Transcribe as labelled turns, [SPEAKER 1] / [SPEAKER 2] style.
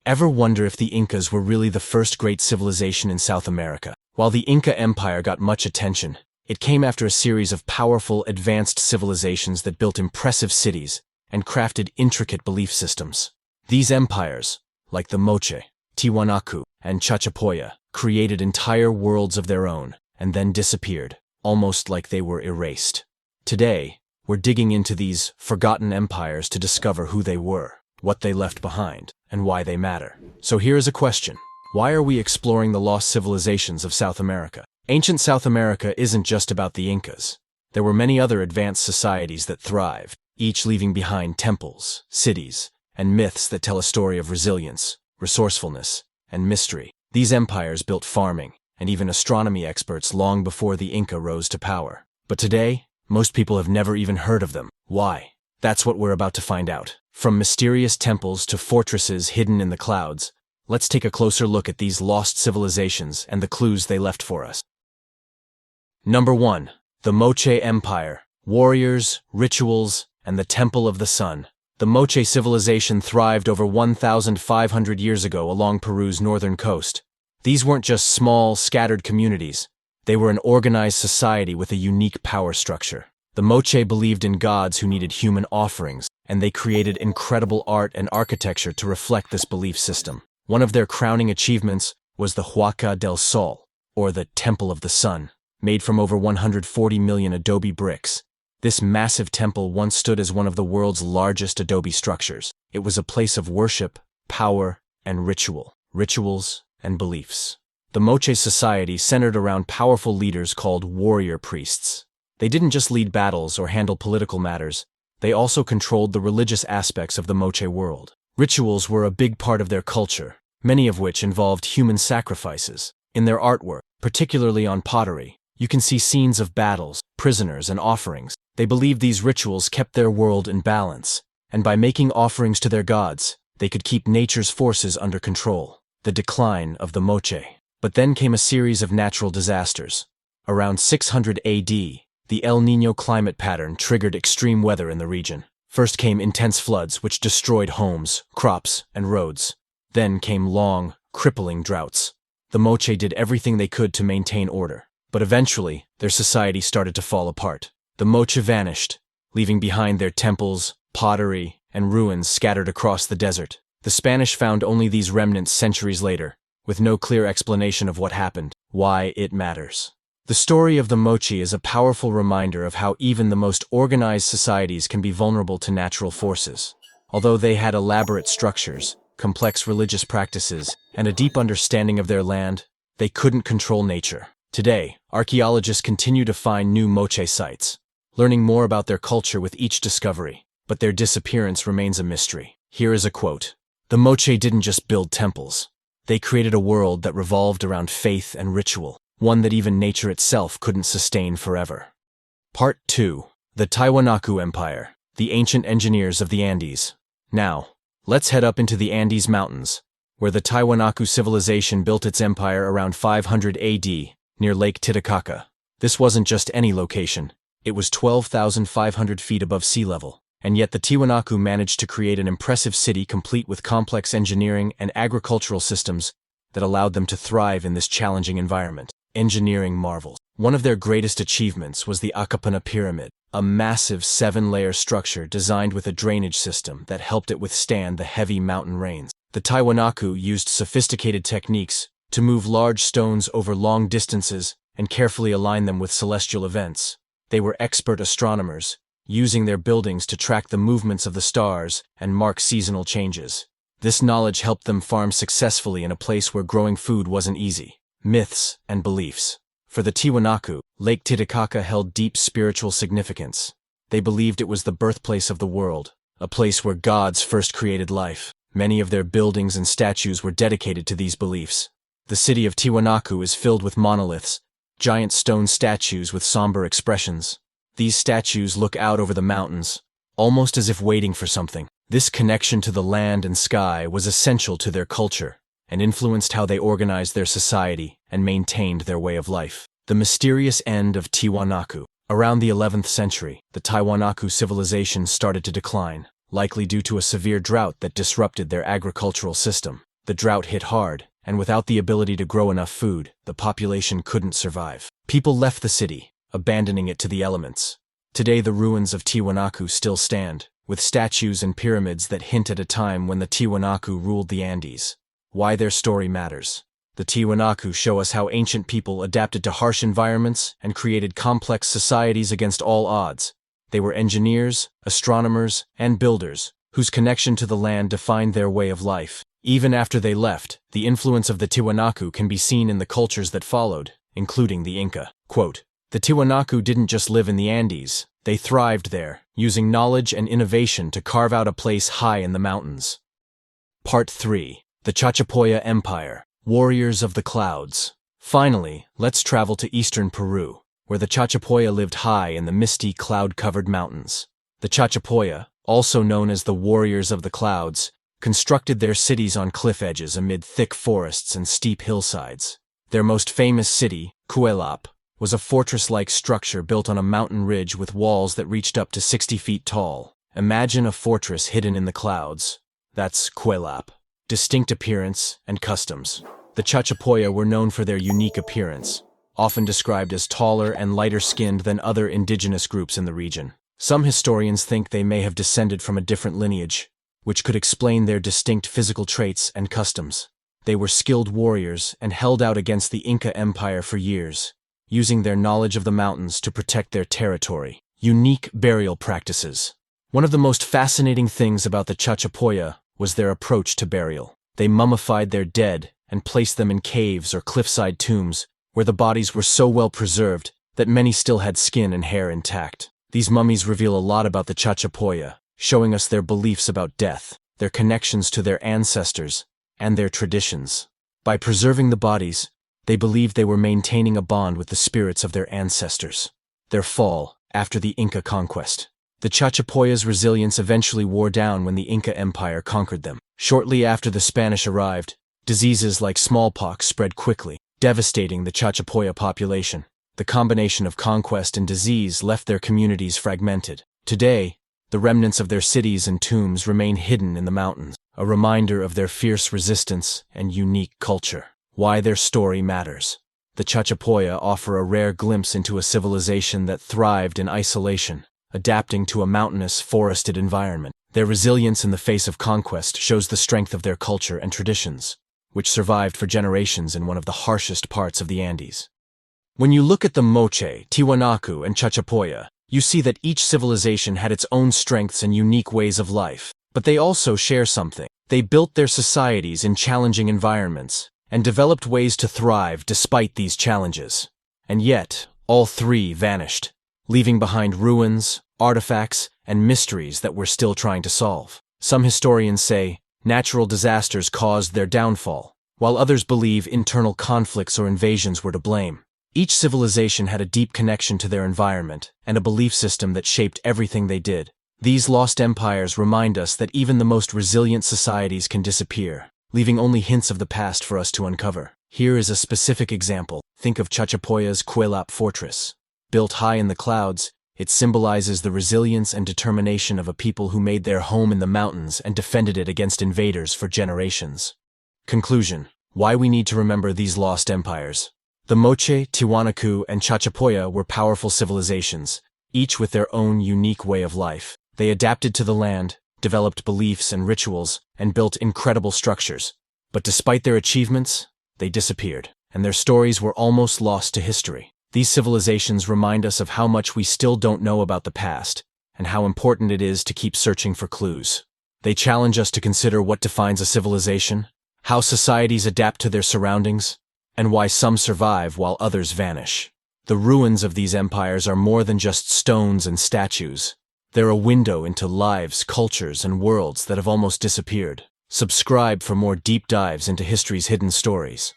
[SPEAKER 1] Ever wonder if the Incas were really the first great civilization in South America? While the Inca Empire got much attention, it came after a series of powerful, advanced civilizations that built impressive cities and crafted intricate belief systems. These empires, like the Moche, Tiwanaku, and Chachapoya, created entire worlds of their own and then disappeared, almost like they were erased. Today, we're digging into these forgotten empires to discover who they were, what they left behind, and why they matter. So here is a question. Why are we exploring the lost civilizations of South America? Ancient South America isn't just about the Incas. There were many other advanced societies that thrived, each leaving behind temples, cities, and myths that tell a story of resilience, resourcefulness, and mystery. These empires built farming and even astronomy experts long before the Inca rose to power. But today, most people have never even heard of them. Why? That's what we're about to find out. From mysterious temples to fortresses hidden in the clouds, let's take a closer look at these lost civilizations and the clues they left for us. Number 1. The Moche Empire. Warriors, rituals, and the Temple of the Sun. The Moche civilization thrived over 1,500 years ago along Peru's northern coast. These weren't just small, scattered communities. They were an organized society with a unique power structure. The Moche believed in gods who needed human offerings, and they created incredible art and architecture to reflect this belief system. One of their crowning achievements was the Huaca del Sol, or the Temple of the Sun, made from over 140 million adobe bricks. This massive temple once stood as one of the world's largest adobe structures. It was a place of worship, power, and rituals, and beliefs. The Moche society centered around powerful leaders called warrior priests. They didn't just lead battles or handle political matters, they also controlled the religious aspects of the Moche world. Rituals were a big part of their culture, many of which involved human sacrifices. In their artwork, particularly on pottery, you can see scenes of battles, prisoners, and offerings. They believed these rituals kept their world in balance, and by making offerings to their gods, they could keep nature's forces under control. The decline of the Moche. But then came a series of natural disasters. Around 600 AD, the El Niño climate pattern triggered extreme weather in the region. First came intense floods which destroyed homes, crops, and roads. Then came long, crippling droughts. The Moche did everything they could to maintain order, but eventually their society started to fall apart. The Moche vanished, leaving behind their temples, pottery, and ruins scattered across the desert. The Spanish found only these remnants centuries later, with no clear explanation of what happened, why it matters. The story of the Moche is a powerful reminder of how even the most organized societies can be vulnerable to natural forces. Although they had elaborate structures, complex religious practices, and a deep understanding of their land, they couldn't control nature. Today, archaeologists continue to find new Moche sites, learning more about their culture with each discovery, but their disappearance remains a mystery. Here is a quote. The Moche didn't just build temples. They created a world that revolved around faith and ritual, one that even nature itself couldn't sustain forever. Part 2. The Tiwanaku Empire, the ancient engineers of the Andes. Now, let's head up into the Andes Mountains, where the Tiwanaku civilization built its empire around 500 AD, near Lake Titicaca. This wasn't just any location. It was 12,500 feet above sea level. And yet the Tiwanaku managed to create an impressive city complete with complex engineering and agricultural systems that allowed them to thrive in this challenging environment. Engineering marvels. One of their greatest achievements was the Acapana Pyramid, a massive 7-layer structure designed with a drainage system that helped it withstand the heavy mountain rains. The Tiwanaku used sophisticated techniques to move large stones over long distances and carefully align them with celestial events. They were expert astronomers, using their buildings to track the movements of the stars and mark seasonal changes. This knowledge helped them farm successfully in a place where growing food wasn't easy. Myths and beliefs. For the Tiwanaku, Lake Titicaca held deep spiritual significance. They believed it was the birthplace of the world, a place where gods first created life. Many of their buildings and statues were dedicated to these beliefs. The city of Tiwanaku is filled with monoliths, giant stone statues with somber expressions. These statues look out over the mountains, almost as if waiting for something. This connection to the land and sky was essential to their culture and influenced how they organized their society and maintained their way of life. The Mysterious End of Tiwanaku. Around the 11th century, the Tiwanaku civilization started to decline, likely due to a severe drought that disrupted their agricultural system. The drought hit hard, and without the ability to grow enough food, the population couldn't survive. People left the city, abandoning it to the elements. Today the ruins of Tiwanaku still stand, with statues and pyramids that hint at a time when the Tiwanaku ruled the Andes. Why their story matters. The Tiwanaku show us how ancient people adapted to harsh environments and created complex societies against all odds. They were engineers, astronomers, and builders, whose connection to the land defined their way of life. Even after they left, the influence of the Tiwanaku can be seen in the cultures that followed, including the Inca. Quote, "The Tiwanaku didn't just live in the Andes, they thrived there, using knowledge and innovation to carve out a place high in the mountains." Part 3. The Chachapoya Empire, Warriors of the Clouds. Finally, let's travel to eastern Peru, where the Chachapoya lived high in the misty, cloud-covered mountains. The Chachapoya, also known as the Warriors of the Clouds, constructed their cities on cliff edges amid thick forests and steep hillsides. Their most famous city, Cuelap, was a fortress-like structure built on a mountain ridge with walls that reached up to 60 feet tall. Imagine a fortress hidden in the clouds. That's Cuelap. Distinct appearance and customs. The Chachapoya were known for their unique appearance, often described as taller and lighter-skinned than other indigenous groups in the region. Some historians think they may have descended from a different lineage, which could explain their distinct physical traits and customs. They were skilled warriors and held out against the Inca Empire for years, using their knowledge of the mountains to protect their territory. Unique burial practices. One of the most fascinating things about the Chachapoya was their approach to burial. They mummified their dead and placed them in caves or cliffside tombs, where the bodies were so well preserved that many still had skin and hair intact. These mummies reveal a lot about the Chachapoya, showing us their beliefs about death, their connections to their ancestors, and their traditions. By preserving the bodies, they believed they were maintaining a bond with the spirits of their ancestors. Their fall, after the Inca conquest. The Chachapoya's resilience eventually wore down when the Inca Empire conquered them. Shortly after the Spanish arrived, diseases like smallpox spread quickly, devastating the Chachapoya population. The combination of conquest and disease left their communities fragmented. Today, the remnants of their cities and tombs remain hidden in the mountains, a reminder of their fierce resistance and unique culture. Why their story matters. The Chachapoya offer a rare glimpse into a civilization that thrived in isolation, adapting to a mountainous, forested environment. Their resilience in the face of conquest shows the strength of their culture and traditions, which survived for generations in one of the harshest parts of the Andes. When you look at the Moche, Tiwanaku, and Chachapoya, you see that each civilization had its own strengths and unique ways of life, but they also share something. They built their societies in challenging environments, and developed ways to thrive despite these challenges. And yet, all three vanished, leaving behind ruins, artifacts, and mysteries that we're still trying to solve. Some historians say natural disasters caused their downfall, while others believe internal conflicts or invasions were to blame. Each civilization had a deep connection to their environment and a belief system that shaped everything they did. These lost empires remind us that even the most resilient societies can disappear, leaving only hints of the past for us to uncover. Here is a specific example. Think of Chachapoya's Cuelap fortress. Built high in the clouds, it symbolizes the resilience and determination of a people who made their home in the mountains and defended it against invaders for generations. Conclusion. Why we need to remember these lost empires. The Moche, Tiwanaku, and Chachapoya were powerful civilizations, each with their own unique way of life. They adapted to the land, developed beliefs and rituals, and built incredible structures. But despite their achievements, they disappeared, and their stories were almost lost to history. These civilizations remind us of how much we still don't know about the past, and how important it is to keep searching for clues. They challenge us to consider what defines a civilization, how societies adapt to their surroundings, and why some survive while others vanish. The ruins of these empires are more than just stones and statues. They're a window into lives, cultures, and worlds that have almost disappeared. Subscribe for more deep dives into history's hidden stories.